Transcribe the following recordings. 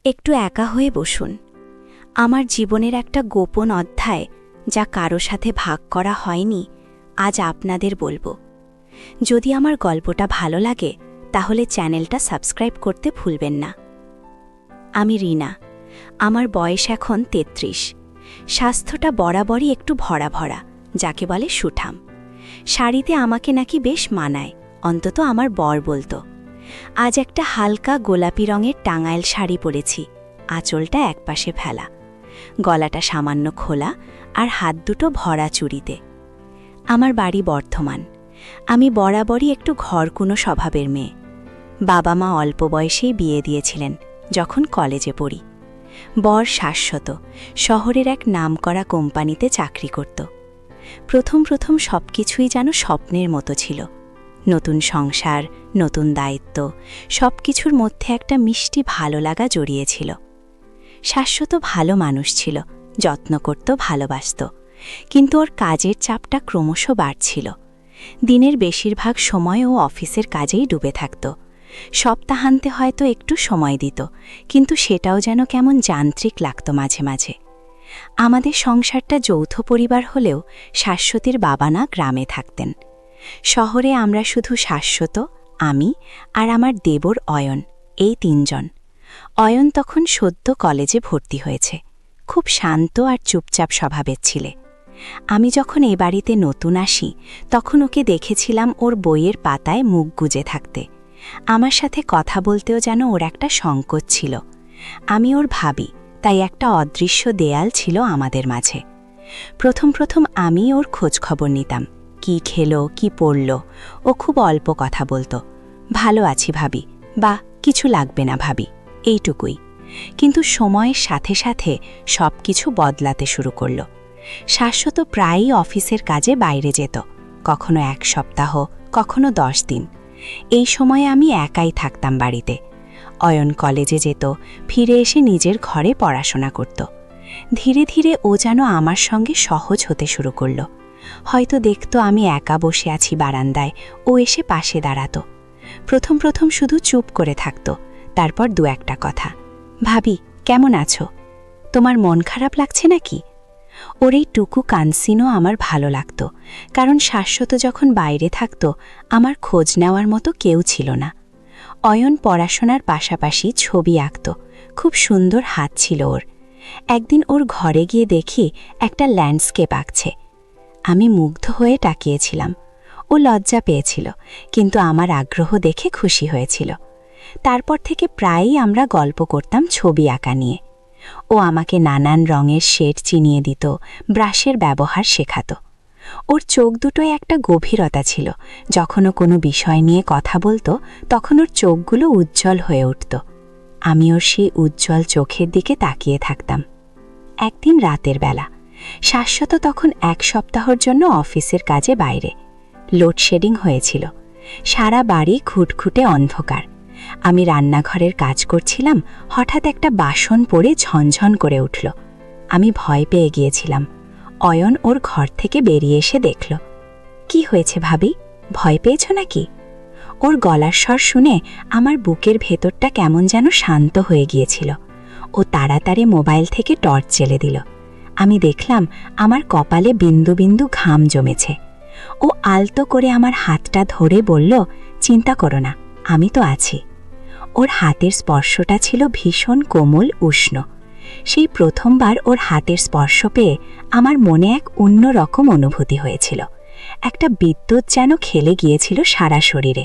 একটু একা হয়ে বসুন। আমার জীবনের একটা গোপন অধ্যায় যা কারো সাথে ভাগ করা হয়নি, আজ আপনাদের বলবো। যদি আমার গল্পটা ভালো লাগে তাহলে চ্যানেলটা সাবস্ক্রাইব করতে ভুলবেন না। আমি রিনা, আমার বয়স এখন ৩৩। স্বাস্থ্যটা বরাবরই একটু ভরা ভরা, যাকে বলে সুঠাম। শাড়িতে আমাকে নাকি বেশ মানায়, অন্তত আমার বর বলতো। আজ একটা হালকা গোলাপি রঙের টাঙাইল শাড়ি পরেছি, আঁচলটা একপাশে ফেলা, গলাটা সামান্য খোলা আর হাত দুটো ভরা চুড়িতে। আমার বাড়ি বর্ধমান। আমি বরাবরই একটু ঘরকুনো স্বভাবের মেয়ে। বাবা মা অল্প বয়সেই বিয়ে দিয়েছিলেন যখন কলেজে পড়ি। বর শাশ্বত শহরের এক নামকরা কোম্পানিতে চাকরি করত। প্রথম প্রথম সবকিছুই যেন স্বপ্নের মতো ছিল। নতুন সংসার, নতুন দায়িত্ব, সবকিছুর মধ্যে একটা মিষ্টি ভালো লাগা জড়িয়েছিল। শাশ্বত ভালো মানুষ ছিল, যত্ন করত, ভালোবাসত, কিন্তু ওর কাজের চাপটা ক্রমশ বাড়ছিল। দিনের বেশিরভাগ সময় ও অফিসের কাজেই ডুবে থাকত। সপ্তাহান্তে হয়তো একটু সময় দিত, কিন্তু সেটাও যেন কেমন যান্ত্রিক লাগত মাঝে মাঝে। আমাদের সংসারটা যৌথ পরিবার হলেও শাশ্বতীর বাবা না গ্রামে থাকতেন। শহরে আমরা শুধু শাশ্বত, আমি আর আমার দেবর অয়ন, এই ৩ জন। অয়ন তখন সদ্য কলেজে ভর্তি হয়েছে। খুব শান্ত আর চুপচাপ স্বভাবের ছিলে। আমি যখন এ বাড়িতে নতুন আসি তখন ওকে দেখেছিলাম ওর বইয়ের পাতায় মুখ গুজে থাকতে। আমার সাথে কথা বলতেও যেন ওর একটা সংকোচ ছিল। আমি ওর ভাবি, তাই একটা অদৃশ্য দেয়াল ছিল আমাদের মাঝে। প্রথম প্রথম আমি ওর খোঁজখবর নিতাম, কি খেলো, কি পড়ল। ও খুব অল্প কথা বলতো, ভালো আছি ভাবি, বা কিছু লাগবে না ভাবি, এইটুকুই। কিন্তু সময়ের সাথে সাথে সব কিছু বদলাতে শুরু করল। শাশ্বত প্রায়ই অফিসের কাজে বাইরে যেত, কখনো ১ সপ্তাহ, কখনো ১০ দিন। এই সময়ে আমি একাই থাকতাম বাড়িতে। অয়ন কলেজে যেত, ফিরে এসে নিজের ঘরে পড়াশোনা করত। ধীরে ধীরে ও যেন আমার সঙ্গে সহজ হতে শুরু করল। হয়তো দেখত আমি একা বসে আছি বারান্দায়, ও এসে পাশে দাঁড়াত। প্রথম প্রথম শুধু চুপ করে থাকত, তারপর ২-১টা কথা, ভাবি কেমন আছো, তোমার মন খারাপ লাগছে নাকি? ওর এই টুকু কানসিনও আমার ভালো লাগত, কারণ শাশ্বত যখন বাইরে থাকত আমার খোঁজ নেওয়ার মতো কেউ ছিল না। অয়ন পড়াশোনার পাশাপাশি ছবি আঁকত, খুব সুন্দর হাত ছিল ওর। একদিন ওর ঘরে গিয়ে দেখি একটা ল্যান্ডস্কেপ আঁকছে। আমি মুগ্ধ হয়ে তাকিয়েছিলাম। ও লজ্জা পেয়েছিল, কিন্তু আমার আগ্রহ দেখে খুশি হয়েছিল। তারপর থেকে প্রায়ই আমরা গল্প করতাম ছবি আঁকা নিয়ে। ও আমাকে নানান রঙের শেড চিনিয়ে দিত, ব্রাশের ব্যবহার শেখাত। ওর চোখ দুটোয় একটা গভীরতা ছিল। যখন ও কোনো বিষয় নিয়ে কথা বলতো তখন ওর চোখগুলো উজ্জ্বল হয়ে উঠত। আমি ওর সেই উজ্জ্বল চোখের দিকে তাকিয়ে থাকতাম। একদিন রাতের বেলা, শাশ্বত তখন ১ সপ্তাহের জন্য অফিসের কাজে বাইরে। লোডশেডিং হয়েছিল, সারা বাড়ি খুটখুটে অন্ধকার। আমি রান্নাঘরের কাজ করছিলাম, হঠাৎ একটা বাসন পড়ে ঝনঝন করে উঠল। আমি ভয় পেয়ে গিয়েছিলাম। অয়ন ওর ঘর থেকে বেরিয়ে এসে দেখল। কি হয়েছে ভাবি, ভয় পেয়েছ নাকি? ওর গলার স্বর শুনে আমার বুকের ভেতরটা কেমন যেন শান্ত হয়ে গিয়েছিল। ও তাড়াতাড়ি মোবাইল থেকে টর্চ জ্বেলে দিল। আমি দেখলাম আমার কপালে বিন্দু বিন্দু ঘাম জমেছে। ও আলতো করে আমার হাতটা ধরে বলল, চিন্তা করো না, আমি তো আছি। ওর হাতের স্পর্শটা ছিল ভীষণ কোমল, উষ্ণ। সেই প্রথমবার ওর হাতের স্পর্শ পেয়ে আমার মনে এক অন্যরকম অনুভূতি হয়েছিল। একটা বিদ্যুৎ যেন খেলে গিয়েছিল সারা শরীরে।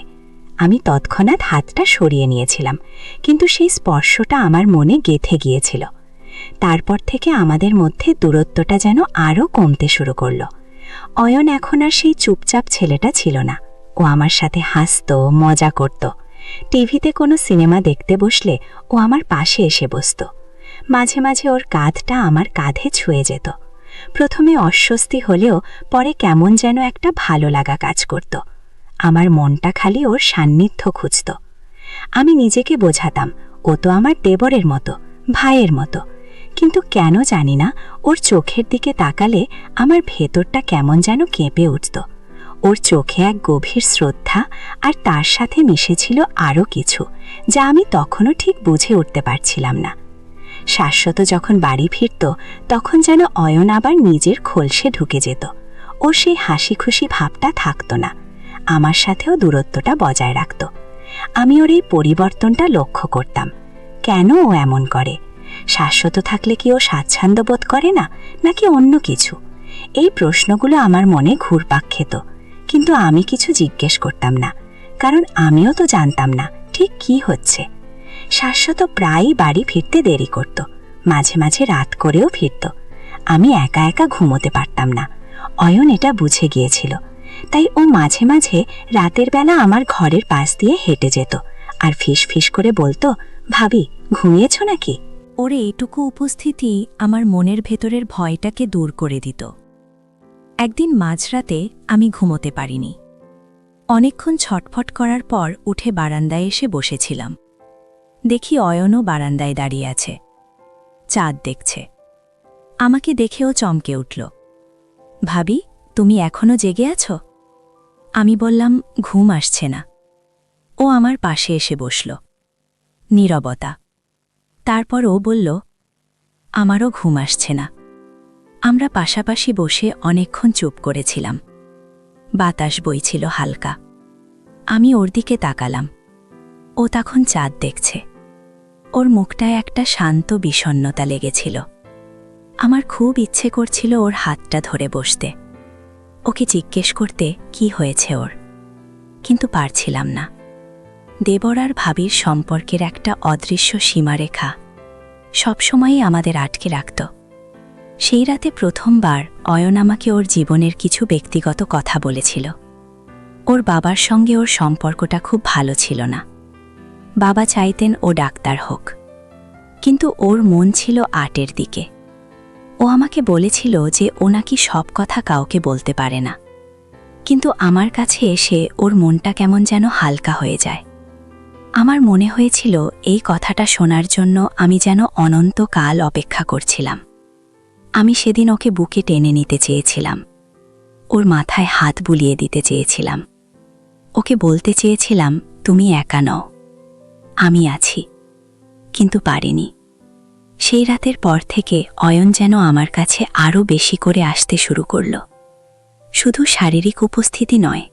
আমি তৎক্ষণাৎ হাতটা সরিয়ে নিয়েছিলাম, কিন্তু সেই স্পর্শটা আমার মনে গেঁথে গিয়েছিল। তারপর থেকে আমাদের মধ্যে দূরত্বটা যেন আরও কমতে শুরু করল। অয়ন এখন আর সেই চুপচাপ ছেলেটা ছিল না। ও আমার সাথে হাসত, মজা করত। টিভিতে কোনো সিনেমা দেখতে বসলে ও আমার পাশে এসে বসত। মাঝে মাঝে ওর কাঁধটা আমার কাঁধে ছুঁয়ে যেত। প্রথমে অস্বস্তি হলেও পরে কেমন যেন একটা ভালো লাগা কাজ করত। আমার মনটা খালি ওর সান্নিধ্য খুঁজত। আমি নিজেকে বোঝাতাম, ও তো আমার দেবরের মতো, ভাইয়ের মতো। কিন্তু কেন জানি না, ওর চোখের দিকে তাকালে আমার ভেতরটা কেমন যেন কেঁপে উঠত। ওর চোখে এক গভীর শ্রদ্ধা, আর তার সাথে মিশেছিল আরও কিছু, যা আমি তখনও ঠিক বুঝে উঠতে পারছিলাম না। শাশ্বত যখন বাড়ি ফিরত তখন যেন অয়ন আবার নিজের খোলসে ঢুকে যেত। ওর সেই হাসি খুশি ভাবটা থাকতো না। আমার সাথেও দূরত্বটা বজায় রাখত। আমি ওর এই পরিবর্তনটা লক্ষ্য করতাম। কেন ও এমন করে? শাশ্বত থাকলে কি ও স্বাচ্ছন্দ্য বোধ করে না, নাকি অন্য কিছু? এই প্রশ্নগুলো আমার মনে ঘুরপাক খেত, কিন্তু আমি কিছু জিজ্ঞেস করতাম না, কারণ আমিও তো জানতাম না ঠিক কি হচ্ছে। শাশ্বত প্রায়ই বাড়ি ফিরতে দেরি করত, মাঝে মাঝে রাত করেও ফিরত। আমি একা একা ঘুমোতে পারতাম না। অয়ন এটা বুঝে গিয়েছিল, তাই ও মাঝে মাঝে রাতের বেলা আমার ঘরের পাশ দিয়ে হেঁটে যেত আর ফিস ফিস করে বলতো, ভাবি ঘুমিয়েছ নাকি? ওর এইটুকু উপস্থিতি আমার মনের ভেতরের ভয়টাকে দূর করে দিত। একদিন মাঝরাতে আমি ঘুমোতে পারিনি। অনেকক্ষণ ছটফট করার পর উঠে বারান্দায় এসে বসেছিলাম। দেখি অয়নও বারান্দায় দাঁড়িয়ে আছে, চাঁদ দেখছে। আমাকে দেখেও চমকে উঠল। ভাবি, তুমি এখনো জেগে আছো? আমি বললাম, ঘুম আসছে না। ও আমার পাশে এসে বসল। নীরবতা। তারপর ও বলল, আমারও ঘুম আসছে না। আমরা পাশাপাশি বসে অনেকক্ষণ চুপ করেছিলাম। বাতাস বইছিল হালকা। আমি ওর দিকে তাকালাম। ও তখন চাঁদ দেখছে। ওর মুখটায় একটা শান্ত বিষণ্ণতা লেগেছিল। আমার খুব ইচ্ছে করছিল ওর হাতটা ধরে বসতে, ওকে জিজ্ঞেস করতে কি হয়েছে ওর, কিন্তু পারছিলাম না। দেবর আর ভাবির সম্পর্কের একটা অদৃশ্য সীমারেখা সবসময়ই আমাদের আটকে রাখত। সেই রাতে প্রথমবার অয়ন আমাকে ওর জীবনের কিছু ব্যক্তিগত কথা বলেছিল। ওর বাবার সঙ্গে ওর সম্পর্কটা খুব ভালো ছিল না। বাবা চাইতেন ও ডাক্তার হোক, কিন্তু ওর মন ছিল আর্টের দিকে। ও আমাকে বলেছিল যে ও নাকি সব কথা কাউকে বলতে পারে না, কিন্তু আমার কাছে এসে ওর মনটা কেমন যেন হালকা হয়ে যায়। আমার মনে হয়েছিল এই কথাটা শোনার জন্য আমি যেন অনন্তকাল অপেক্ষা করছিলাম। আমি সেদিন ওকে বুকে টেনে নিতে চেয়েছিলাম, ওর মাথায় হাত বুলিয়ে দিতে চেয়েছিলাম, ওকে বলতে চেয়েছিলাম, তুমি একা নও, আমি আছি, কিন্তু পারিনি। সেই রাতের পর থেকে অয়ন যেন আমার কাছে আরও বেশি করে আসতে শুরু করল। শুধু শারীরিক উপস্থিতি নয়,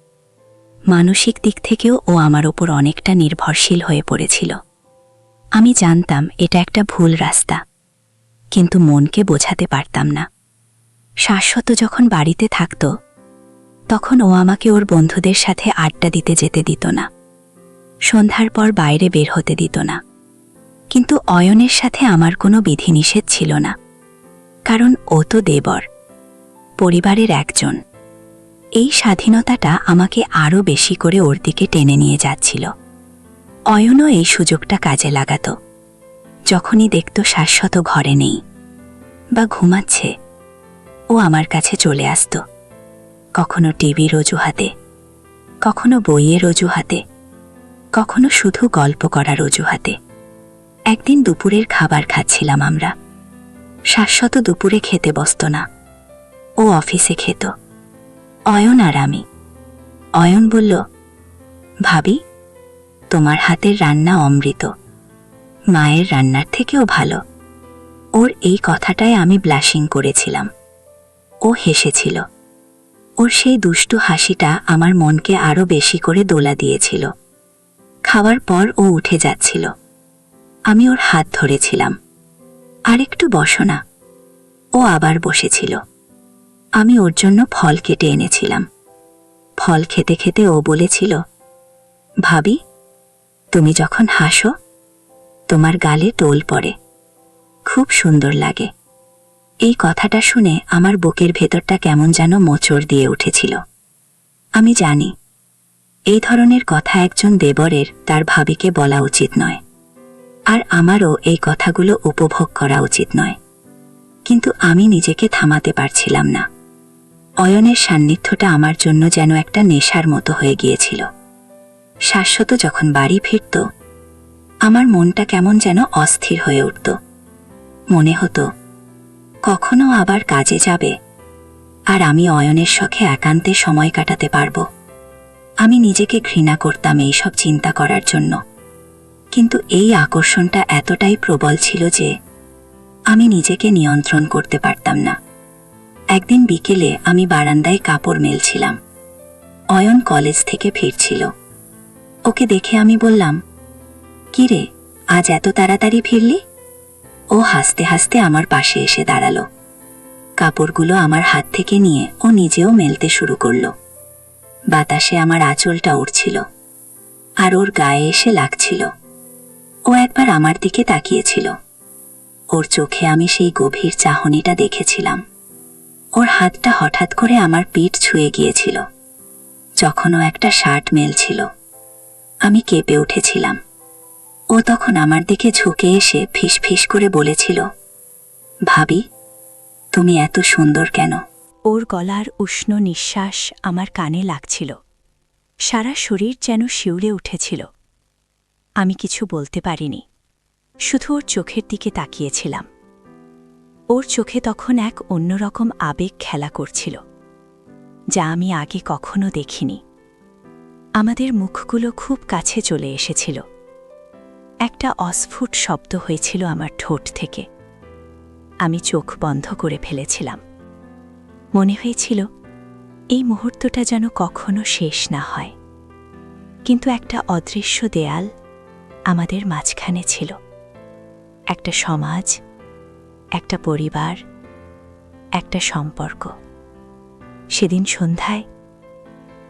মানসিক দিক থেকেও ও আমার ওপর অনেকটা নির্ভরশীল হয়ে পড়েছিল। আমি জানতাম এটা একটা ভুল রাস্তা, কিন্তু মনকে বোঝাতে পারতাম না। শাশ্বত যখন বাড়িতে থাকত তখন ও আমাকে ওর বন্ধুদের সাথে আড্ডা দিতে যেতে দিত না, সন্ধ্যার পর বাইরে বের হতে দিত না। কিন্তু অয়নের সাথে আমার কোনো বিধিনিষেধ ছিল না, কারণ ও তো দেবর, পরিবারের একজন। এই স্বাধীনতাটা আমাকে আরও বেশি করে ওর দিকে টেনে নিয়ে যাচ্ছিল। অয়নও এই সুযোগটা কাজে লাগাত। যখনই দেখত শাশ্বত ঘরে নেই বা ঘুমাচ্ছে, ও আমার কাছে চলে আসত, কখনো টিভির অজুহাতে, কখনো বইয়ের অজুহাতে, কখনো শুধু গল্প করার অজুহাতে। একদিন দুপুরের খাবার খাচ্ছিলাম আমরা। শাশ্বত দুপুরে খেতে বসত না, ও অফিসে খেত, অয়ন আর আমি। অয়ন বলল, ভাবি, তোমার হাতের রান্না অমৃত, মায়ের রান্নার থেকেও ভালো। ওর এই কথাটায় আমি ব্লাশিং করেছিলাম। ও হেসেছিল। ওর সেই দুষ্টু হাসিটা আমার মনকে আরও বেশি করে দোলা দিয়েছিল। খাওয়ার পর ও উঠে যাচ্ছিল। আমি ওর হাত ধরেছিলাম, আর একটু বসো না। ও আবার বসেছিল। আমি ওর জন্য ফল কেটে এনেছিলাম। ফল খেতে খেতে ও বলেছিল, ভাবি, তুমি যখন হাসো তোমার গালে টোল পড়ে, খুব সুন্দর লাগে। এই কথাটা শুনে আমার বুকের ভেতরটা কেমন যেন মোচড় দিয়ে উঠেছিল। আমি জানি এই ধরনের কথা একজন দেবরের তার ভাবিকে বলা উচিত নয়, আর আমারও এই কথাগুলো উপভোগ করা উচিত নয়, কিন্তু আমি নিজেকে থামাতে পারছিলাম না। অয়নের সান্নিধ্যটা আমার জন্য যেন একটা নেশার মতো হয়ে গিয়েছিল। শাশ্বত যখন বাড়ি ফিরত আমার মনটা কেমন যেন অস্থির হয়ে উঠত। মনে হতো কখনো আবার কাজে যাবে আর আমি অয়নের শখে একান্তে সময় কাটাতে পারব। আমি নিজেকে ঘৃণা করতাম এইসব চিন্তা করার জন্য, কিন্তু এই আকর্ষণটা এতটাই প্রবল ছিল যে আমি নিজেকে নিয়ন্ত্রণ করতে পারতাম না। একদিন বিকেলে আমি বারান্দায় কাপড় মেলছিলাম। অয়ন কলেজ থেকে ফিরছিল। ওকে দেখে আমি বললাম, "কি রে, আজ এত তাড়াতাড়ি ফিরলি?" ও হাসতে হাসতে আমার পাশে এসে দাঁড়ালো। কাপড়গুলো আমার হাত থেকে নিয়ে ও নিজেও মেলতে শুরু করলো। বাতাসে আমার আঁচলটা উড়ছিল আর ওর গায়ে এসে লাগছিল। ও একবার আমার দিকে তাকিয়েছিল। ওর চোখে আমি সেই গভীর চাহনিটা দেখেছিলাম। ওর হাতটা হঠাৎ করে আমার পিঠ ছুঁয়ে গিয়েছিল যখন ও একটা শার্ট মেলছিল। আমি কেঁপে উঠেছিলাম। ও তখন আমার দিকে ঝুঁকে এসে ফিসফিস করে বলেছিল, "ভাবি, তুমি এত সুন্দর কেন?" ওর গলার উষ্ণ নিঃশ্বাস আমার কানে লাগছিল। সারা শরীর যেন শিউরে উঠেছিল। আমি কিছু বলতে পারিনি, শুধু ওর চোখের দিকে তাকিয়েছিলাম। ওর চোখে তখন এক অন্যরকম আবেগ খেলা করছিল, যা আমি আগে কখনো দেখিনি। আমাদের মুখগুলো খুব কাছে চলে এসেছিল। একটা অস্ফুট শব্দ হয়েছিল আমার ঠোঁট থেকে। আমি চোখ বন্ধ করে ফেলেছিলাম। মনে হয়েছিল এই মুহূর্তটা যেন কখনো শেষ না হয়। কিন্তু একটা অদৃশ্য দেয়াল আমাদের মাঝখানে ছিল। একটা সমাজ, একটা পরিবার, একটা সম্পর্ক। সেদিন সন্ধ্যায়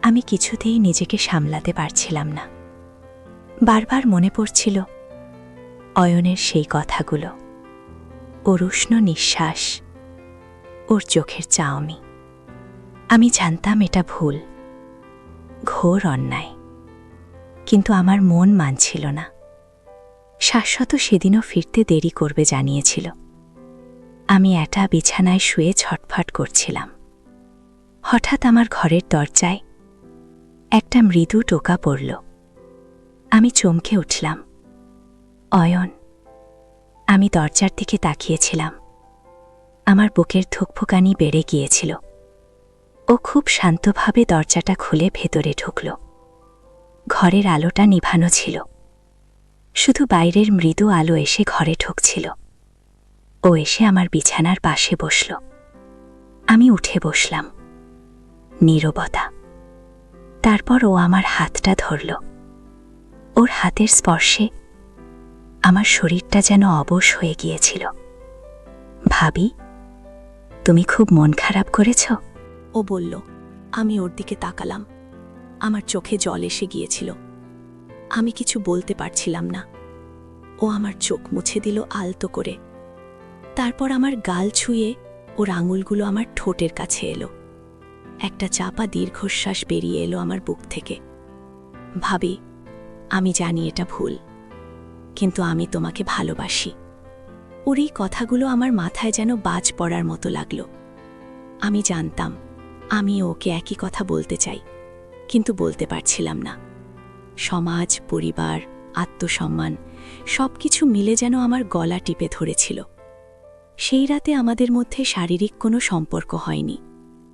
আমি কিছুতেই নিজেকে সামলাতে পারছিলাম না। বারবার মনে পড়ছিল অয়নের সেই কথাগুলো, ওর উষ্ণ নিঃশ্বাস, ওর চোখের চাউনি। আমি জানতাম এটা ভুল, ঘোর অন্যায়, কিন্তু আমার মন মানছিল না। শাশ্বত সেদিনও ফিরতে দেরি করবে জানিয়েছিল। আমি একা বিছানায় শুয়ে ছটফট করছিলাম। হঠাৎ আমার ঘরের দরজায় একটা মৃদু টোকা পড়ল। আমি চমকে উঠলাম। অয়ন। আমি দরজার দিকে তাকিয়েছিলাম। আমার বুকের ধুকফুকানি বেড়ে গিয়েছিল। ও খুব শান্তভাবে দরজাটা খুলে ভেতরে ঢুকল। ঘরের আলোটা নিভানো ছিল, শুধু বাইরের মৃদু আলো এসে ঘরে ঢুকছিল। ও এসে আমার বিছানার পাশে বসল। আমি উঠে বসলাম। নীরবতা। তারপর ও আমার হাতটা ধরল। ওর হাতের স্পর্শে আমার শরীরটা যেন অবশ হয়ে গিয়েছিল। "ভাবি, তুমি খুব মন খারাপ করেছ?" ও বলল। আমি ওর দিকে তাকালাম। আমার চোখে জল এসে গিয়েছিল। আমি কিছু বলতে পারছিলাম না। ও আমার চোখ মুছে দিল আলতো করে। তারপর আমার গাল ছুঁয়ে ওর আঙুলগুলো আমার ঠোঁটের কাছে এলো। একটা চাপা দীর্ঘশ্বাস বেরিয়ে এলো আমার বুক থেকে। "ভাবি, আমি জানি এটা ভুল, কিন্তু আমি তোমাকে ভালোবাসি।" ওর এই কথাগুলো আমার মাথায় যেন বাজ পড়ার মতো লাগলো। আমি জানতাম আমি ওকে একই কথা বলতে চাই, কিন্তু বলতে পারছিলাম না। সমাজ, পরিবার, আত্মসম্মান সবকিছু মিলে যেন আমার গলা টিপে ধরেছিল। সেই রাতে আমাদের মধ্যে শারীরিক কোনো সম্পর্ক হয়নি,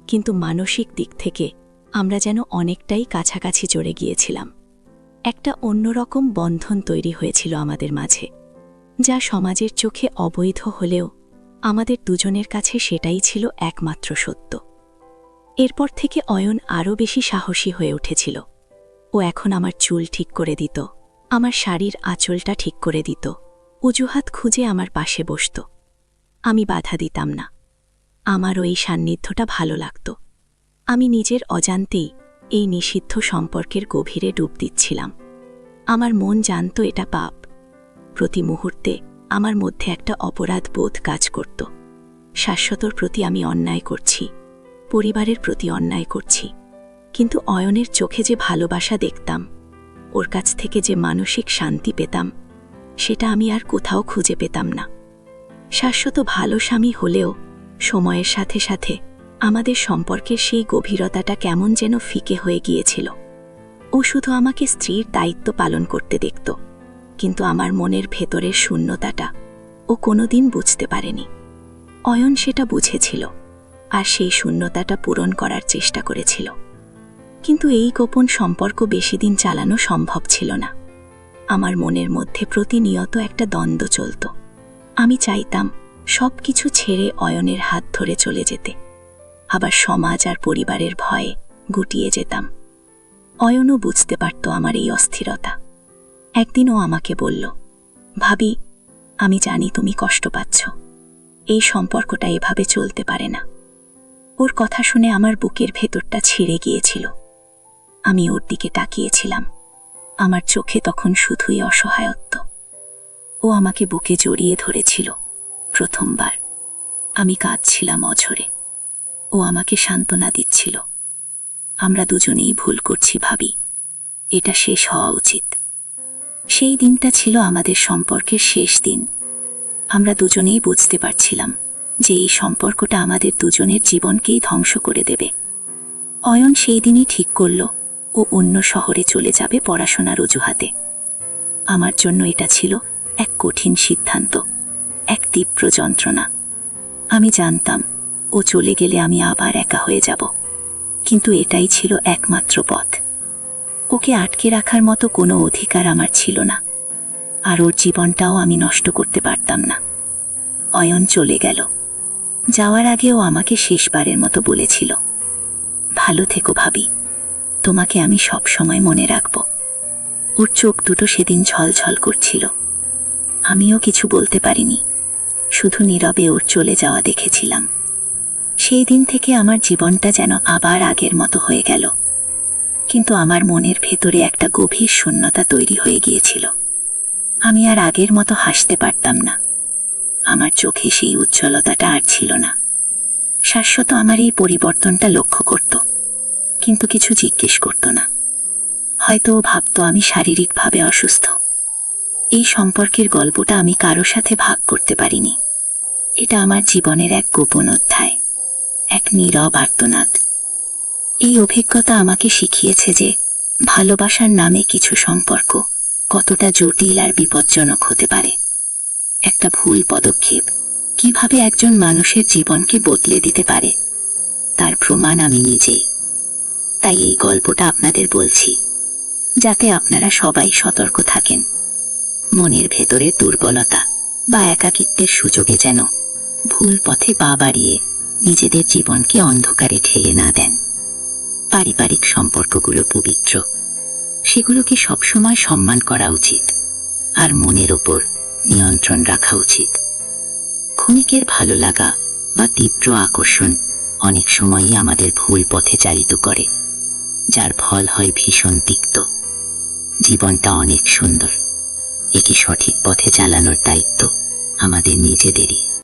কিন্তু মানসিক দিক থেকে আমরা যেন অনেকটাই কাছাকাছি চড়ে গিয়েছিলাম। একটা অন্যরকম বন্ধন তৈরি হয়েছিল আমাদের মাঝে, যা সমাজের চোখে অবৈধ হলেও আমাদের দুজনের কাছে সেটাই ছিল একমাত্র সত্য। এরপর থেকে অয়ন আরও বেশি সাহসী হয়ে উঠেছিল। ও এখন আমার চুল ঠিক করে দিত, আমার শাড়ির আঁচলটা ঠিক করে দিত, অজুহাত খুঁজে আমার পাশে বসত। আমি বাধা দিতাম না। আমারও এই সান্নিধ্যটা ভালো লাগত। আমি নিজের অজান্তেই এই নিষিদ্ধ সম্পর্কের গভীরে ডুব দিচ্ছিলাম। আমার মন জানত এটা পাপ। প্রতি মুহূর্তে আমার মধ্যে একটা অপরাধ বোধ কাজ করত। শাশ্বতর প্রতি আমি অন্যায় করছি, পরিবারের প্রতি অন্যায় করছি, কিন্তু অয়নের চোখে যে ভালোবাসা দেখতাম, ওর কাছ থেকে যে মানসিক শান্তি পেতাম, সেটা আমি আর কোথাও খুঁজে পেতাম না। শাশ্বত ভালো স্বামী হলেও সময়ের সাথে সাথে আমাদের সম্পর্কের সেই গভীরতাটা কেমন যেন ফিকে হয়ে গিয়েছিল। ও শুধু আমাকে স্ত্রীর দায়িত্ব পালন করতে দেখত, কিন্তু আমার মনের ভেতরের শূন্যতাটা ও কোনোদিন বুঝতে পারেনি। অয়ন সেটা বুঝেছিল, আর সেই শূন্যতাটা পূরণ করার চেষ্টা করেছিল। কিন্তু এই গোপন সম্পর্ক বেশি দিন চালানো সম্ভব ছিল না। আমার মনের মধ্যে প্রতিনিয়ত একটা দ্বন্দ্ব চলত। আমি চাইতাম সব কিছু ছেড়ে অয়নের হাত ধরে চলে যেতে, আবার সমাজ আর পরিবারের ভয়ে গুটিয়ে যেতাম। অয়নও বুঝতে পারত আমার এই অস্থিরতা। একদিন ও আমাকে বলল, ভাবি, আমি জানি তুমি কষ্ট পাচ্ছ, এই সম্পর্কটা এভাবে চলতে পারে না। ওর কথা শুনে আমার বুকের ভেতরটা ছিঁড়ে গিয়েছিল। আমি ওর দিকে তাকিয়েছিলাম, আমার চোখে তখন শুধুই অসহায়ত্ব। ও আমাকে বুকে জড়িয়ে ধরেছিল প্রথমবার। আমি কাঁদছিলাম অঝরে। ও আমাকে সান্ত্বনা দিচ্ছিল, আমরা দুজনেই ভুল করছি ভাবি, এটা শেষ হওয়া উচিত। সেই দিনটা ছিল আমাদের সম্পর্কের শেষ দিন। আমরা দুজনেই বুঝতে পারছিলাম যে এই সম্পর্কটা আমাদের দুজনের জীবনকেই ধ্বংস করে দেবে। অয়ন সেই দিনই ঠিক করল ও অন্য শহরে চলে যাবে পড়াশোনার অজুহাতে। আমার জন্য এটা ছিল এক কঠিন সিদ্ধান্ত, এক তীব্র যন্ত্রণা। আমি জানতাম ও চলে গেলে আমি আবার একা হয়ে যাব, কিন্তু এটাই ছিল একমাত্র পথ। ওকে আটকে রাখার মতো কোনো অধিকার আমার ছিল না, আর ওর জীবনটাও আমি নষ্ট করতে পারতাম না। অয়ন চলে গেল। যাওয়ার আগেও আমাকে শেষবারের মতো বলেছিল, ভালো থেকো ভাবি, তোমাকে আমি সব সময় মনে রাখব। ওর চোখ দুটো সেদিন ঝলঝল করছিল। আমিও কিছু বলতে পারিনি, শুধু নীরবে ওর চলে যাওয়া দেখেছিলাম। সেই দিন থেকে আমার জীবনটা যেন আবার আগের মতো হয়ে গেল, কিন্তু আমার মনের ভেতরে একটা গভীর শূন্যতা তৈরি হয়ে গিয়েছিল। আমি আর আগের মতো হাসতে পারতাম না, আমার চোখে সেই উজ্জ্বলতাটা আর ছিল না। শাশ্বত আমার এই পরিবর্তনটা লক্ষ্য করত, কিন্তু কিছু জিজ্ঞেস করত না। হয়তো ও ভাবত আমি শারীরিকভাবে অসুস্থ। এই সম্পর্কের গল্পটা আমি কারো সাথে ভাগ করতে পারিনি। এটা আমার জীবনের এক গোপন অধ্যায়, এক নীরব আর্তনাদ। এই অভিজ্ঞতা আমাকে শিখিয়েছে যে ভালোবাসার নামে কিছু সম্পর্ক কতটা জটিল আর বিপজ্জনক হতে পারে। একটা ভুল পদক্ষেপ কিভাবে একজন মানুষের জীবনকে বদলে দিতে পারে, তার প্রমাণ আমি নিজেই। তাই এই গল্পটা আপনাদের বলছি, যাতে আপনারা সবাই সতর্ক থাকেন। মনের ভেতরে দুর্বলতা বা একাকিত্বের সুযোগে যেন ভুল পথে পা বাড়িয়ে নিজেদের জীবনকে অন্ধকারে ঠেলে না দেন। পারিবারিক সম্পর্কগুলো পবিত্র, সেগুলোকে সবসময় সম্মান করা উচিত, আর মনের ওপর নিয়ন্ত্রণ রাখা উচিত। ক্ষণিকের ভালো লাগা বা তীব্র আকর্ষণ অনেক সময়ই আমাদের ভুল পথে চালিত করে, যার ফল হয় ভীষণ তিক্ত। জীবনটা অনেক সুন্দর, একে সঠিক পথে চালানোর দায়িত্ব আমাদের নিজেদেরই।